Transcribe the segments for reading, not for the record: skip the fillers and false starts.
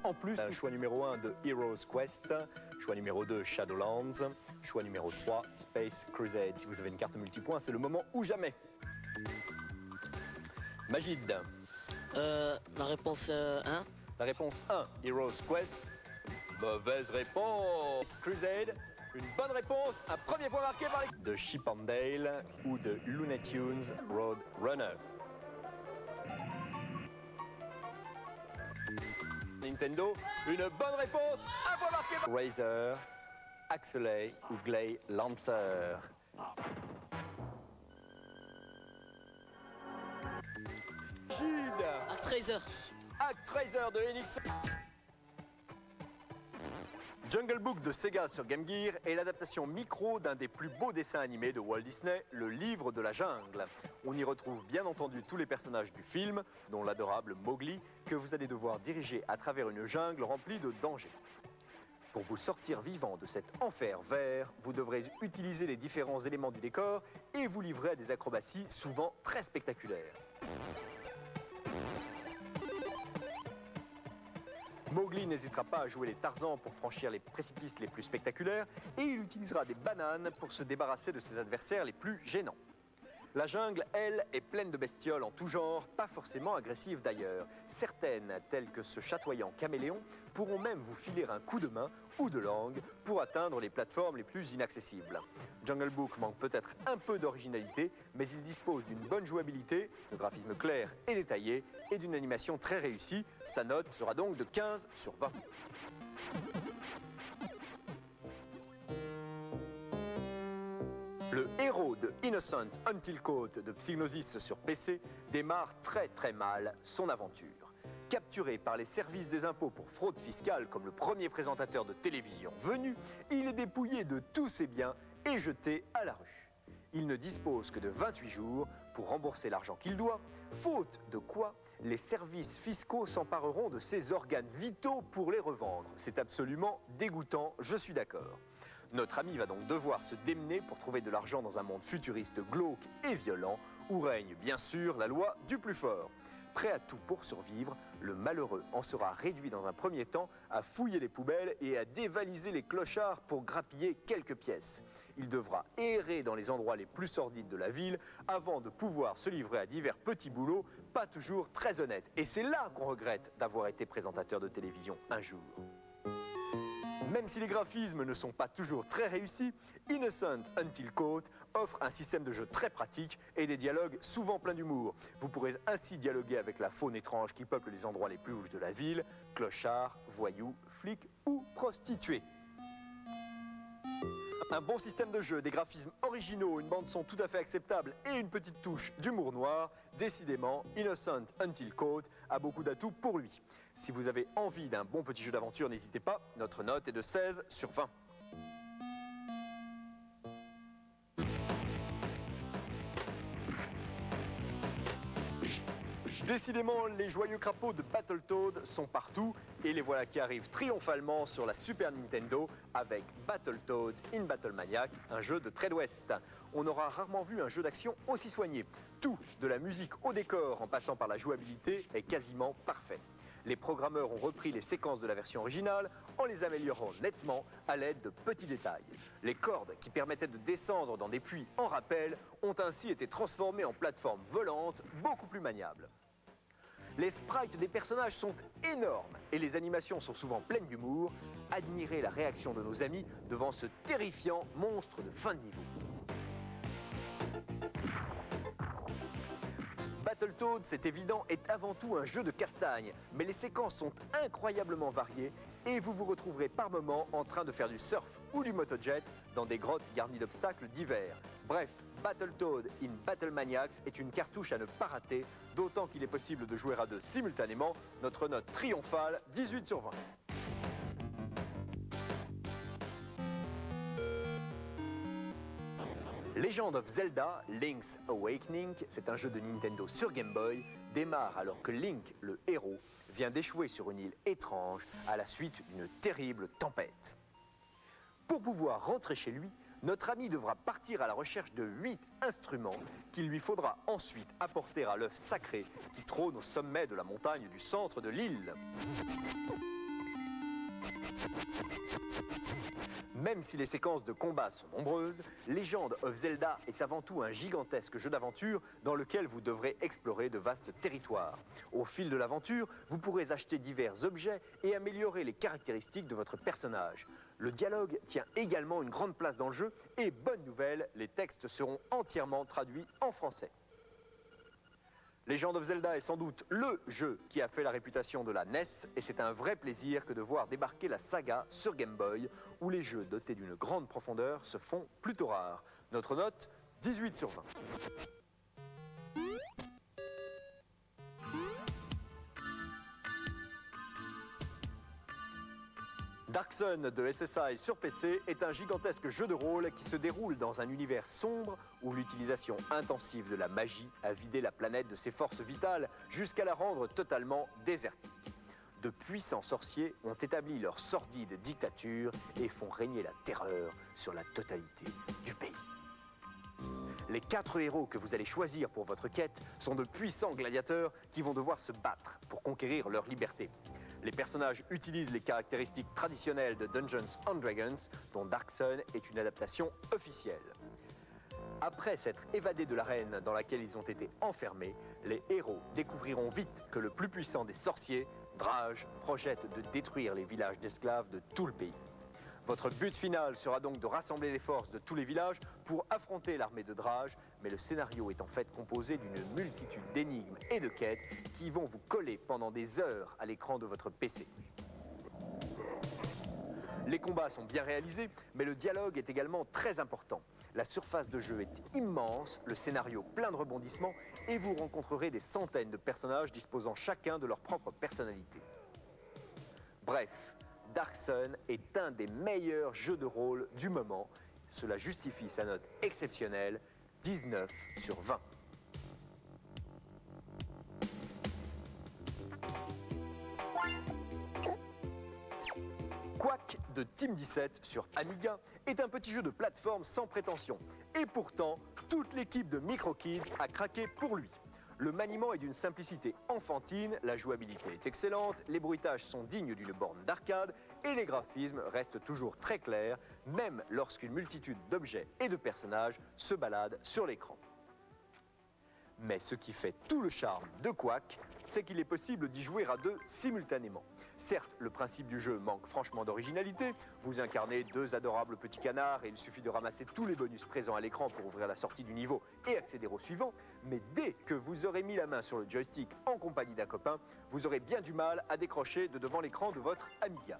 En plus, choix numéro 1 de Heroes Quest, choix numéro 2 Shadowlands, choix numéro 3 Space Crusade. Si vous avez une carte multipoint, c'est le moment ou jamais. Majid. La réponse 1. La réponse 1, Heroes Quest. Mauvaise réponse. Crusade, une bonne réponse. Un premier point marqué par les... de Chip and Dale ou de Looney Tunes Road Runner. Nintendo, une bonne réponse. Un point marqué par... Razer, Axelay ou Glay Lancer. Gide. Actraiser. Actraiser de Enix. Jungle Book de Sega sur Game Gear est l'adaptation micro d'un des plus beaux dessins animés de Walt Disney, le livre de la jungle. On y retrouve bien entendu tous les personnages du film, dont l'adorable Mowgli, que vous allez devoir diriger à travers une jungle remplie de dangers. Pour vous sortir vivant de cet enfer vert, vous devrez utiliser les différents éléments du décor et vous livrer à des acrobaties souvent très spectaculaires. Mowgli n'hésitera pas à jouer les Tarzans pour franchir les précipices les plus spectaculaires et il utilisera des bananes pour se débarrasser de ses adversaires les plus gênants. La jungle, elle, est pleine de bestioles en tout genre, pas forcément agressives d'ailleurs. Certaines, telles que ce chatoyant caméléon, pourront même vous filer un coup de main ou de langue pour atteindre les plateformes les plus inaccessibles. Jungle Book manque peut-être un peu d'originalité, mais il dispose d'une bonne jouabilité, de graphismes clairs et détaillés et d'une animation très réussie. Sa note sera donc de 15 sur 20. Le héros de Innocent Until Caught de Psygnosis sur PC démarre très mal son aventure. Capturé par les services des impôts pour fraude fiscale comme le premier présentateur de télévision venu, il est dépouillé de tous ses biens et jeté à la rue. Il ne dispose que de 28 jours pour rembourser l'argent qu'il doit, faute de quoi les services fiscaux s'empareront de ses organes vitaux pour les revendre. C'est absolument dégoûtant, je suis d'accord. Notre ami va donc devoir se démener pour trouver de l'argent dans un monde futuriste glauque et violent, où règne bien sûr la loi du plus fort. Prêt à tout pour survivre, le malheureux en sera réduit dans un premier temps à fouiller les poubelles et à dévaliser les clochards pour grappiller quelques pièces. Il devra errer dans les endroits les plus sordides de la ville avant de pouvoir se livrer à divers petits boulots pas toujours très honnêtes. Et c'est là qu'on regrette d'avoir été présentateur de télévision un jour. Même si les graphismes ne sont pas toujours très réussis, Innocent Until Caught offre un système de jeu très pratique et des dialogues souvent pleins d'humour. Vous pourrez ainsi dialoguer avec la faune étrange qui peuple les endroits les plus louches de la ville, clochards, voyous, flics ou prostituées. Un bon système de jeu, des graphismes originaux, une bande-son tout à fait acceptable et une petite touche d'humour noir, décidément, Innocent Until Caught a beaucoup d'atouts pour lui. Si vous avez envie d'un bon petit jeu d'aventure, n'hésitez pas, notre note est de 16 sur 20. Décidément, les joyeux crapauds de Battletoads sont partout et les voilà qui arrivent triomphalement sur la Super Nintendo avec Battletoads in Battle Maniac, un jeu de Trade West. On aura rarement vu un jeu d'action aussi soigné. Tout, de la musique au décor en passant par la jouabilité, est quasiment parfait. Les programmeurs ont repris les séquences de la version originale en les améliorant nettement à l'aide de petits détails. Les cordes qui permettaient de descendre dans des puits en rappel ont ainsi été transformées en plateformes volantes beaucoup plus maniables. Les sprites des personnages sont énormes et les animations sont souvent pleines d'humour. Admirez la réaction de nos amis devant ce terrifiant monstre de fin de niveau. Battletoads, c'est évident, est avant tout un jeu de castagne, mais les séquences sont incroyablement variées et vous vous retrouverez par moments en train de faire du surf ou du motojet dans des grottes garnies d'obstacles divers. Bref, Battletoads in Battle Maniacs est une cartouche à ne pas rater, d'autant qu'il est possible de jouer à deux simultanément. Notre note triomphale, 18 sur 20. Legend of Zelda, Link's Awakening, c'est un jeu de Nintendo sur Game Boy, démarre alors que Link, le héros, vient d'échouer sur une île étrange à la suite d'une terrible tempête. Pour pouvoir rentrer chez lui, Notre ami devra partir à la recherche de 8 instruments qu'il lui faudra ensuite apporter à l'œuf sacré qui trône au sommet de la montagne du centre de l'île. Même si les séquences de combat sont nombreuses, Legend of Zelda est avant tout un gigantesque jeu d'aventure dans lequel vous devrez explorer de vastes territoires. Au fil de l'aventure, vous pourrez acheter divers objets et améliorer les caractéristiques de votre personnage. Le dialogue tient également une grande place dans le jeu et, bonne nouvelle, les textes seront entièrement traduits en français. Legend of Zelda est sans doute le jeu qui a fait la réputation de la NES et c'est un vrai plaisir que de voir débarquer la saga sur Game Boy où les jeux dotés d'une grande profondeur se font plutôt rares. Notre note, 18 sur 20. Dark Sun de SSI sur PC est un gigantesque jeu de rôle qui se déroule dans un univers sombre où l'utilisation intensive de la magie a vidé la planète de ses forces vitales jusqu'à la rendre totalement désertique. De puissants sorciers ont établi leur sordide dictature et font régner la terreur sur la totalité du pays. Les 4 héros que vous allez choisir pour votre quête sont de puissants gladiateurs qui vont devoir se battre pour conquérir leur liberté. Les personnages utilisent les caractéristiques traditionnelles de Dungeons & Dragons, dont Dark Sun est une adaptation officielle. Après s'être évadés de l'arène dans laquelle ils ont été enfermés, les héros découvriront vite que le plus puissant des sorciers, Drage, projette de détruire les villages d'esclaves de tout le pays. Votre but final sera donc de rassembler les forces de tous les villages pour affronter l'armée de Drage, mais le scénario est en fait composé d'une multitude d'énigmes et de quêtes qui vont vous coller pendant des heures à l'écran de votre PC. Les combats sont bien réalisés, mais le dialogue est également très important. La surface de jeu est immense, le scénario plein de rebondissements, et vous rencontrerez des centaines de personnages disposant chacun de leur propre personnalité. Bref, Dark Sun est un des meilleurs jeux de rôle du moment. Cela justifie sa note exceptionnelle, 19 sur 20. Quack de Team 17 sur Amiga est un petit jeu de plateforme sans prétention. Et pourtant, toute l'équipe de Microkids a craqué pour lui. Le maniement est d'une simplicité enfantine, la jouabilité est excellente, les bruitages sont dignes d'une borne d'arcade et les graphismes restent toujours très clairs, même lorsqu'une multitude d'objets et de personnages se baladent sur l'écran. Mais ce qui fait tout le charme de Quack, c'est qu'il est possible d'y jouer à deux simultanément. Certes, le principe du jeu manque franchement d'originalité. Vous incarnez 2 adorables petits canards et il suffit de ramasser tous les bonus présents à l'écran pour ouvrir la sortie du niveau et accéder au suivant. Mais dès que vous aurez mis la main sur le joystick en compagnie d'un copain, vous aurez bien du mal à décrocher de devant l'écran de votre Amiga.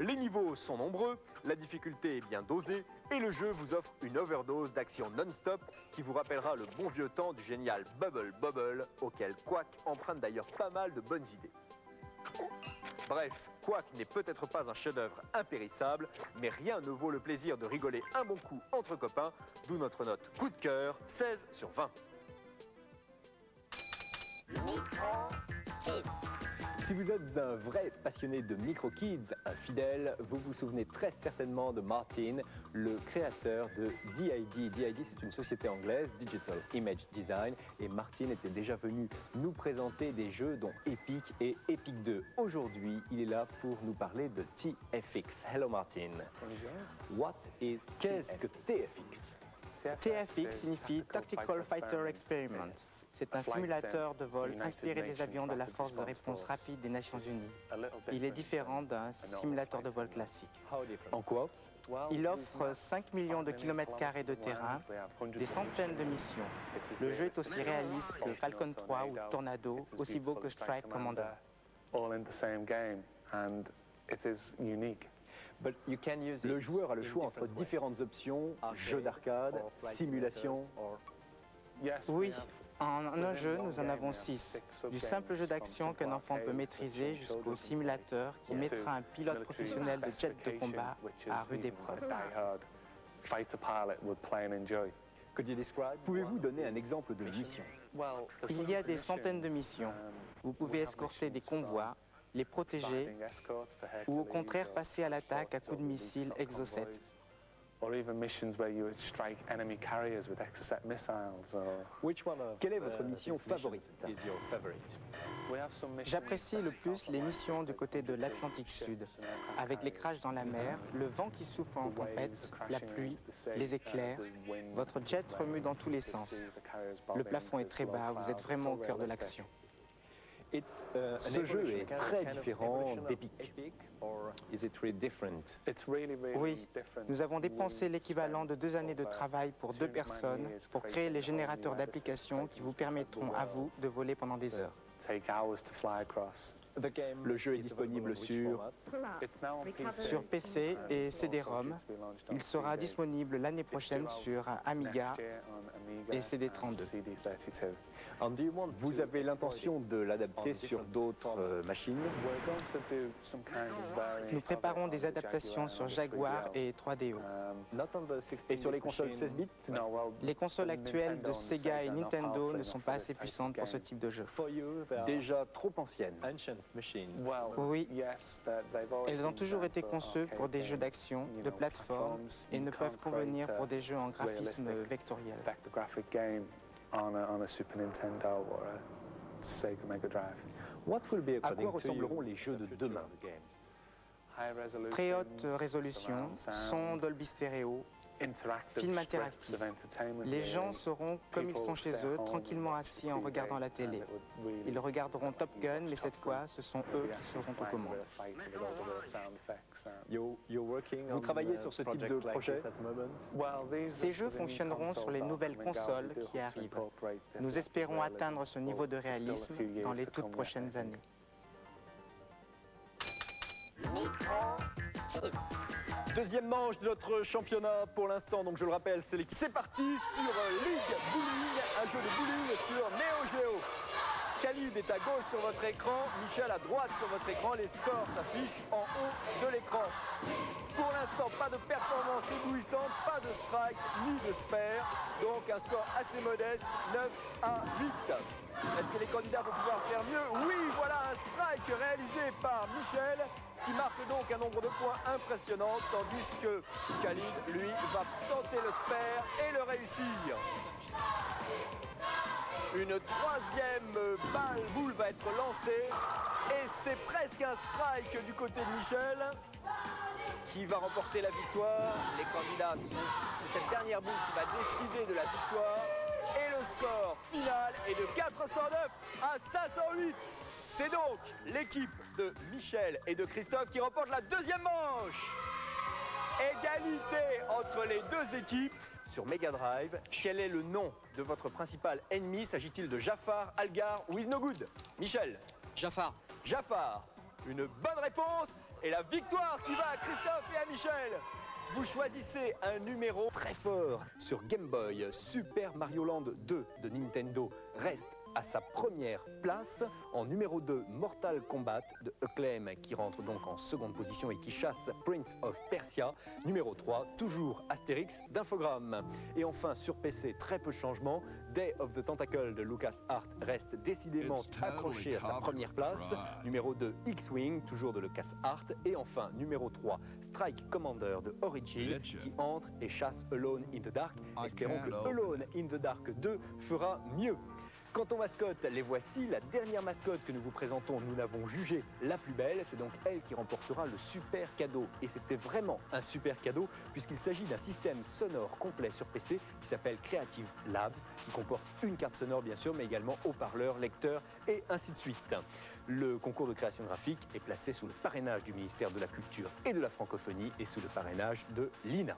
Les niveaux sont nombreux, la difficulté est bien dosée et le jeu vous offre une overdose d'action non-stop qui vous rappellera le bon vieux temps du génial Bubble Bobble auquel Quack emprunte d'ailleurs pas mal de bonnes idées. Bref, Quack n'est peut-être pas un chef-d'œuvre impérissable, mais rien ne vaut le plaisir de rigoler un bon coup entre copains, d'où notre note coup de cœur, 16 sur 20. Si vous êtes un vrai passionné de Microkids, un fidèle, vous vous souvenez très certainement de Martin, le créateur de DID. DID, c'est une société anglaise, Digital Image Design, et Martin était déjà venu nous présenter des jeux dont Epic et Epic 2. Aujourd'hui, il est là pour nous parler de TFX. Hello Martin. Qu'est-ce que TFX? TFX signifie Tactical Fighter Experiments. C'est un simulateur de vol inspiré des avions de la Force de réponse rapide des Nations Unies. Il est différent d'un simulateur de vol classique. En quoi? Il offre 5 millions de kilomètres carrés de terrain, des centaines de missions. Le jeu est aussi réaliste que Falcon 3 ou Tornado, aussi beau que Strike Commander. Le joueur a le choix entre différentes options, jeux d'arcade, simulation. Oui, en un jeu, nous en avons 6. Du simple jeu d'action qu'un enfant peut maîtriser jusqu'au simulateur qui mettra un pilote professionnel de jet de combat à rude épreuve. Pouvez-vous donner un exemple de mission? Il y a des centaines de missions. Vous pouvez escorter des convois, les protéger ou au contraire passer à l'attaque à coups de missiles Exocet. Quelle est votre mission favorite? J'apprécie le plus les missions du côté de l'Atlantique Sud, avec les crashs dans la mer, le vent qui souffle en tempête, la pluie, les éclairs. Votre jet remue dans tous les sens. Le plafond est très bas, vous êtes vraiment au cœur de l'action. Ce jeu est très différent d'Epic. Oui, nous avons dépensé l'équivalent de 2 années de travail pour 2 personnes pour créer les générateurs d'applications qui vous permettront à vous de voler pendant des heures. Le jeu est disponible sur PC et CD-ROM. Il sera disponible l'année prochaine sur Amiga et CD32. Vous avez l'intention de l'adapter sur d'autres machines? Nous préparons des adaptations sur Jaguar et 3DO. Et sur les consoles 16 bits? Les consoles actuelles de Sega et Nintendo ne sont pas assez puissantes pour ce type de jeu. Déjà trop anciennes. Oui, elles ont toujours été conçues pour des jeux d'action, de plateforme et ne peuvent convenir pour des jeux en graphisme vectoriel. À quoi ressembleront les jeux de demain? Très haute résolution, son Dolby Stereo, film interactif. Les gens seront comme ils sont chez eux, tranquillement assis en regardant la télé. Ils regarderont Top Gun, mais cette fois, ce sont eux qui seront aux commandes. Vous travaillez sur ce type de projet? Ces jeux fonctionneront sur les nouvelles consoles qui arrivent. Nous espérons atteindre ce niveau de réalisme dans les toutes prochaines années. Deuxième manche de notre championnat pour l'instant, donc je le rappelle, c'est l'équipe. C'est parti sur League Bowling, un jeu de bowling sur Neo Geo. Khalid est à gauche sur votre écran, Michel à droite sur votre écran, les scores s'affichent en haut de l'écran. Pour l'instant, pas de performance éblouissante, pas de strike ni de spare, donc un score assez modeste, 9-8. Est-ce que les candidats vont pouvoir faire mieux? Oui, voilà un strike réalisé par Michel, qui marque donc un nombre de points impressionnant, tandis que Khalid, lui, va tenter le spare et le réussir. Une troisième boule va être lancée et c'est presque un strike du côté de Michel qui va remporter la victoire. Les candidats, c'est cette dernière boule qui va décider de la victoire et le score final est de 409 à 508. C'est donc l'équipe de Michel et de Christophe qui remporte la deuxième manche. Égalité entre les deux équipes. Sur Mega Drive, quel est le nom de votre principal ennemi? S'agit-il de Jafar, Algar ou Is No Good? Michel? Jafar. Jafar. Une bonne réponse et la victoire qui va à Christophe et à Michel. Vous choisissez un numéro très fort sur Game Boy. Super Mario Land 2 de Nintendo reste à sa première place. En numéro 2, Mortal Kombat de Acclaim qui rentre donc en seconde position et qui chasse Prince of Persia. Numéro 3, toujours Astérix d'Infogrames. Et enfin sur PC, très peu de changements. Day of the Tentacle de LucasArts reste décidément accroché à sa première place. Numéro 2, X-Wing, toujours de LucasArts. Et enfin, numéro 3, Strike Commander de Origin qui entre et chasse Alone in the Dark. Espérons que Alone in the Dark 2 fera mieux. Quant aux mascottes, les voici. La dernière mascotte que nous vous présentons, nous l'avons jugée la plus belle. C'est donc elle qui remportera le super cadeau. Et c'était vraiment un super cadeau puisqu'il s'agit d'un système sonore complet sur PC qui s'appelle Creative Labs, qui comporte une carte sonore bien sûr, mais également haut-parleurs, lecteurs et ainsi de suite. Le concours de création graphique est placé sous le parrainage du ministère de la Culture et de la Francophonie et sous le parrainage de l'INA.